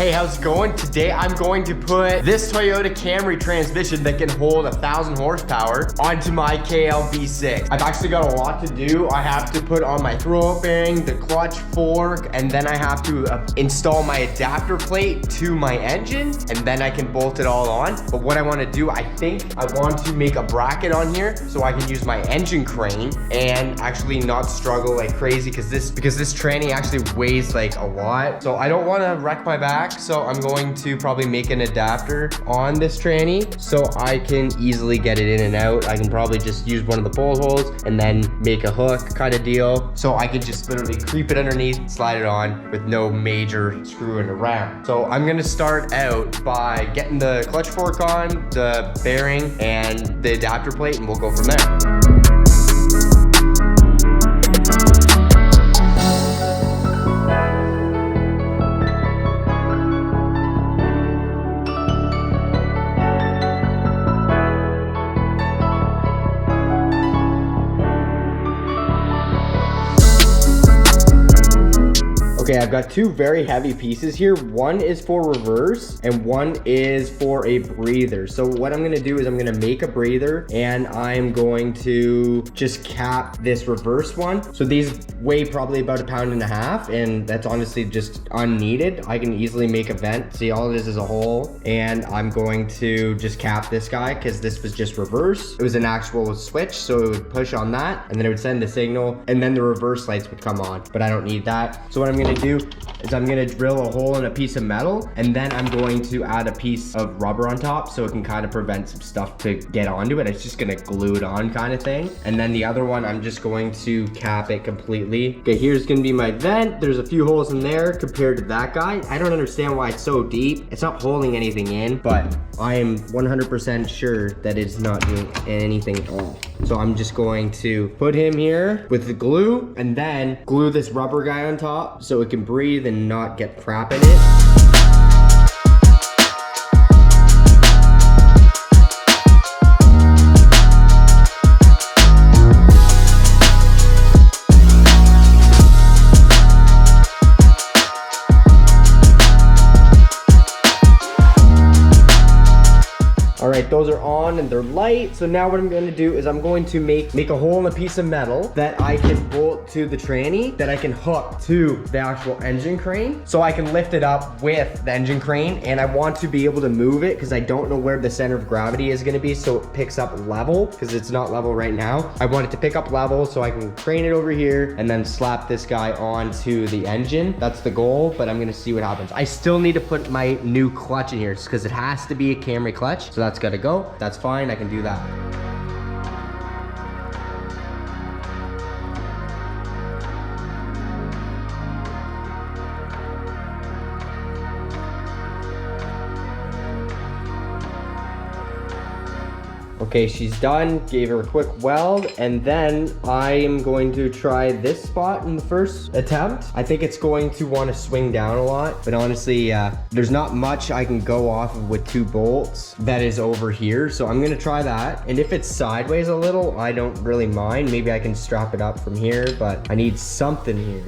Hey, how's it going? Today I'm going to put this Toyota Camry transmission that can hold 1,000 horsepower onto my KL-V6. I've actually got a lot to do. I have to put on my throw-out bearing, the clutch fork, and then I have to install my adapter plate to my engine, and then I can bolt it all on. But what I want to do, I think I want to make a bracket on here so I can use my engine crane and actually not struggle like crazy because this tranny actually weighs like a lot. So I don't want to wreck my back. So I'm going to probably make an adapter on this tranny so I can easily get it in and out. I can probably just use one of the bolt holes and then make a hook kind of deal. So I can just literally creep it underneath, slide it on with no major screwing around. So I'm gonna start out by getting the clutch fork on, the bearing, and the adapter plate, and we'll go from there. Okay, I've got two very heavy pieces here. One is for reverse and one is for a breather. So what I'm gonna do is I'm gonna make a breather and I'm going to just cap this reverse one. So these weigh probably about 1.5 pounds and that's honestly just unneeded. I can easily make a vent. See, all it is a hole, and I'm going to just cap this guy because this was just reverse. It was an actual switch, so it would push on that and then it would send the signal and then the reverse lights would come on, but I don't need that. So what I'm gonna do is I'm gonna drill a hole in a piece of metal and then I'm going to add a piece of rubber on top so it can kind of prevent some stuff to get onto it. It's just gonna glue it on kind of thing. And then the other one, I'm just going to cap it completely. Okay, here's gonna be my vent. There's a few holes in there compared to that guy. I don't understand why it's so deep. It's not holding anything in, but I am 100% sure that it's not doing anything at all. So I'm just going to put him here with the glue and then glue this rubber guy on top so it can breathe and not get crap in it. All right, those are on and they're light. So now what I'm gonna do is I'm going to make a hole in a piece of metal that I can bolt to the tranny, that I can hook to the actual engine crane. So I can lift it up with the engine crane, and I want to be able to move it because I don't know where the center of gravity is gonna be, so it picks up level because it's not level right now. I want it to pick up level so I can crane it over here and then slap this guy onto the engine. That's the goal, but I'm gonna see what happens. I still need to put my new clutch in here because it has to be a Camry clutch. So that's gotta go. That's fine, I can do that. Okay, she's done, gave her a quick weld, and then I'm going to try this spot in the first attempt. I think it's going to want to swing down a lot, but honestly, there's not much I can go off of with 2 bolts that is over here, so I'm gonna try that. And if it's sideways a little, I don't really mind. Maybe I can strap it up from here, but I need something here.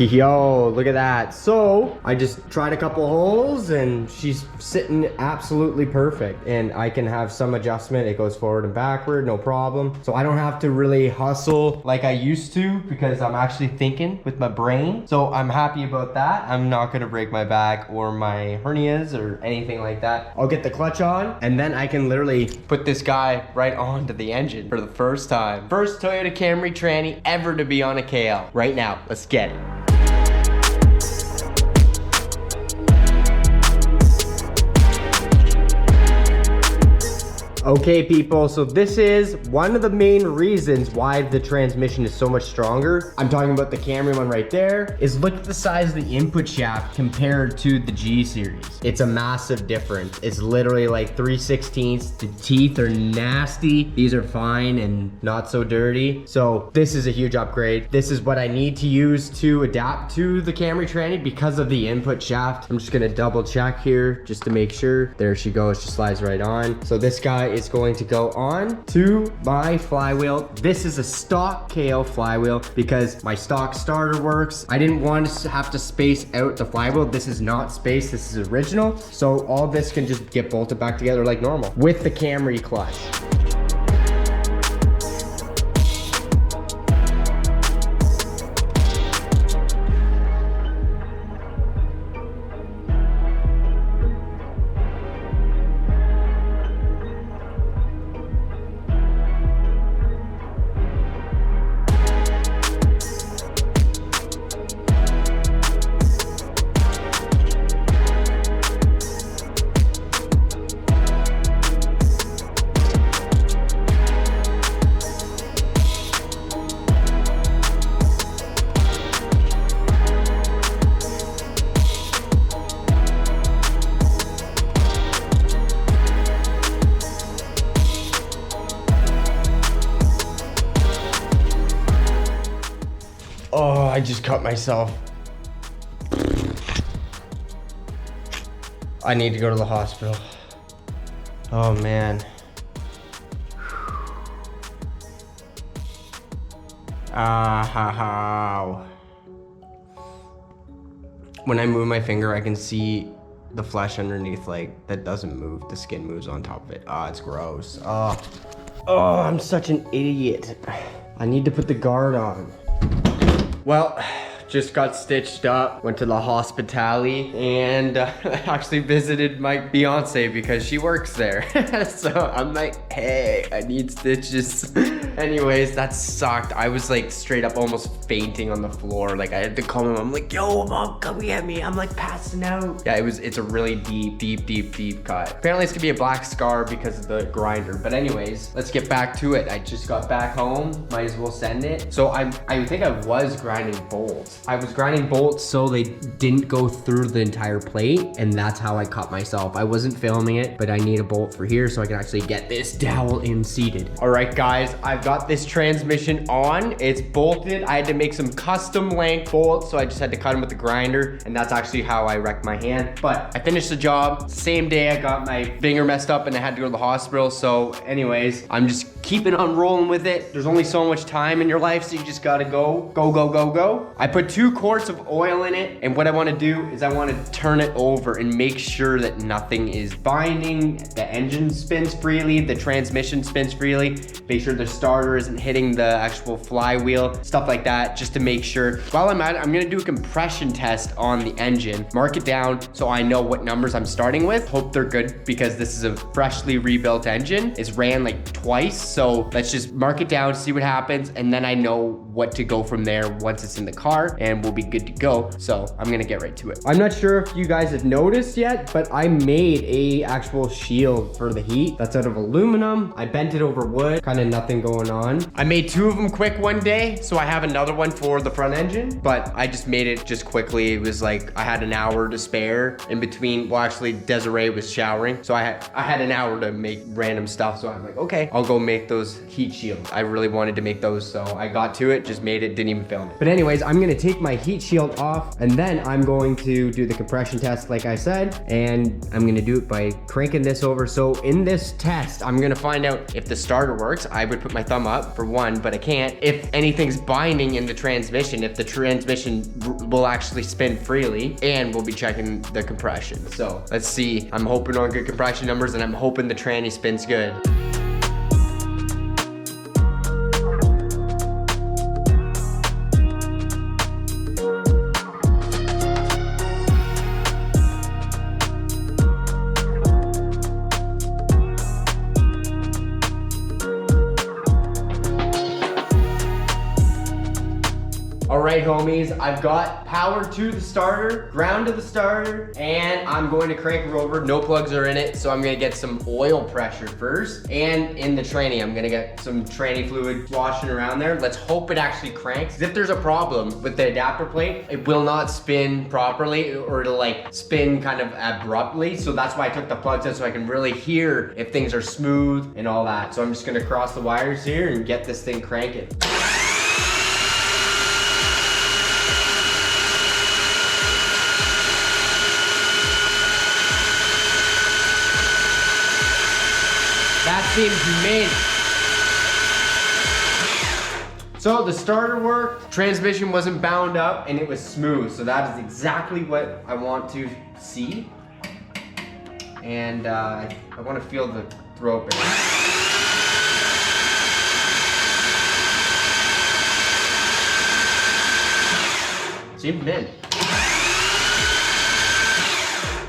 Yo, look at that. So I just tried a couple holes and she's sitting absolutely perfect, and I can have some adjustment. It goes forward and backward, no problem. So I don't have to really hustle like I used to because I'm actually thinking with my brain. So I'm happy about that. I'm not gonna break my back or my hernias or anything like that. I'll get the clutch on and then I can literally put this guy right onto the engine for the first time. First Toyota Camry tranny ever to be on a KL. Right now, let's get it. Okay people, so this is one of the main reasons why the transmission is so much stronger. I'm talking about the Camry one right there. Is look at the size of the input shaft compared to the G series. It's a massive difference. It's literally like 3/16. The teeth are nasty. These are fine and not so dirty. So this is a huge upgrade. This is what I need to use to adapt to the Camry tranny because of the input shaft. I'm just gonna double check here just to make sure. There she goes, she slides right on. So this guy is going to go on to my flywheel. This is a stock KO flywheel because my stock starter works. I didn't want to have to space out the flywheel. This is not spaced, this is original. So all this can just get bolted back together like normal with the Camry clutch. Oh, I just cut myself. I need to go to the hospital. Oh man. Ow. When I move my finger, I can see the flesh underneath, like, that doesn't move. The skin moves on top of it. Ah, it's gross. Oh, I'm such an idiot. I need to put the guard on. Well, just got stitched up, went to the hospitality, and actually visited my fiance because she works there. So I'm like, hey, I need stitches. Anyways, that sucked. I was like straight up almost fainting on the floor. Like I had to call my mom, like, yo, mom, come get me. I'm like passing out. Yeah, it's a really deep cut. Apparently it's gonna be a black scar because of the grinder. But anyways, let's get back to it. I just got back home, might as well send it. So I think I was grinding bolts. I was grinding bolts so they didn't go through the entire plate, and that's how I cut myself. I wasn't filming it, but I need a bolt for here so I can actually get this dowel in seated. All right, guys, I've got this transmission on. It's bolted. I had to make some custom length bolts, so I just had to cut them with the grinder, and that's actually how I wrecked my hand. But I finished the job. Same day I got my finger messed up and I had to go to the hospital. So anyways, I'm just keeping on rolling with it. There's only so much time in your life, so you just gotta go. I put 2 quarts of oil in it, and what I want to do is I want to turn it over and make sure that nothing is binding. The engine spins freely, the transmission spins freely. Make sure the starter isn't hitting the actual flywheel, stuff like that, just to make sure. While I'm at it, I'm gonna do a compression test on the engine, mark it down so I know what numbers I'm starting with. Hope they're good because this is a freshly rebuilt engine. It's ran like twice, so let's just mark it down, see what happens, and then I know what to go from there once it's in the car, and we'll be good to go. So I'm gonna get right to it. I'm not sure if you guys have noticed yet, but I made a actual shield for the heat that's out of aluminum. I bent it over wood, kind of nothing going on. I made 2 of them quick one day, so I have another one for the front engine, but I just made it just quickly. It was like I had an hour to spare in between. Well, actually Desiree was showering, so I had an hour to make random stuff. So I'm like, okay, I'll go make those heat shields. I really wanted to make those, so I got to it, just made it, didn't even film it. But anyways, I'm gonna take my heat shield off, and then I'm going to do the compression test like I said, and I'm gonna do it by cranking this over. So in this test, I'm gonna find out if the starter works. I would put my thumb up for one, but I can't. If anything's binding in the transmission, if the transmission will actually spin freely, and we'll be checking the compression. So let's see. I'm hoping on good compression numbers, and I'm hoping the tranny spins good. All right, homies, I've got power to the starter, ground to the starter, and I'm going to crank her over. No plugs are in it, so I'm gonna get some oil pressure first. And in the tranny, I'm gonna get some tranny fluid washing around there. Let's hope it actually cranks. If there's a problem with the adapter plate, it will not spin properly, or it'll like spin kind of abruptly. So that's why I took the plugs out, so I can really hear if things are smooth and all that. So I'm just gonna cross the wires here and get this thing cranking. That's seems mint. So the starter worked, transmission wasn't bound up, and it was smooth. So that is exactly what I want to see. And I want to feel the throw opener. Seems mint.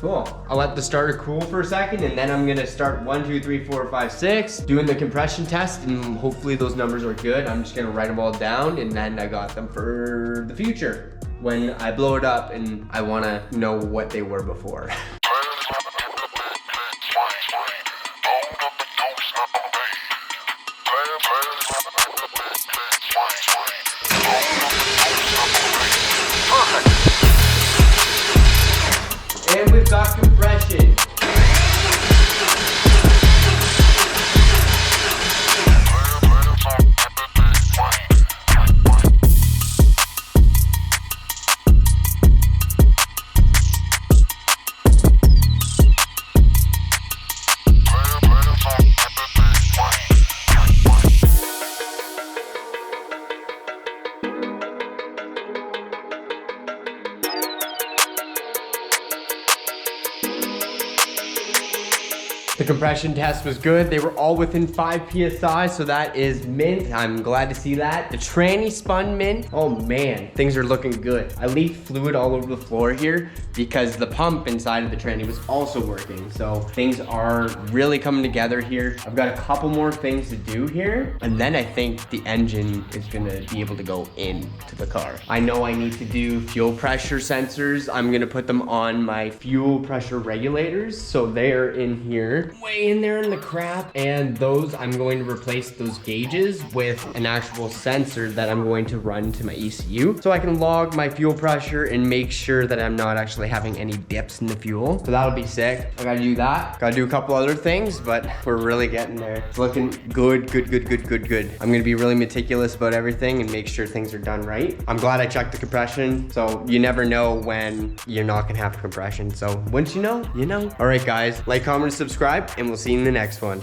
Cool. I'll let the starter cool for a second, and then I'm gonna start 1, 2, 3, 4, 5, 6, doing the compression test, and hopefully those numbers are good. I'm just gonna write them all down, and then I got them for the future when I blow it up, and I wanna know what they were before. And we've got compression. The compression test was good. They were all within 5 PSI, so that is mint. I'm glad to see that. The tranny spun mint. Oh man, things are looking good. I leaked fluid all over the floor here because the pump inside of the tranny was also working. So things are really coming together here. I've got a couple more things to do here, and then I think the engine is gonna be able to go into the car. I know I need to do fuel pressure sensors. I'm gonna put them on my fuel pressure regulators. So they're in here, way in there in the crap, and those I'm going to replace those gauges with an actual sensor that I'm going to run to my ECU so I can log my fuel pressure and make sure that I'm not actually having any dips in the fuel. So that'll be sick. I gotta do that. Gotta do a couple other things, but we're really getting there. It's looking good, good, good, good, good, good. I'm gonna be really meticulous about everything and make sure things are done right. I'm glad I checked the compression, so you never know when you're not gonna have compression. So once you know, you know. All right, guys, like, comment, and subscribe, and we'll see you in the next one.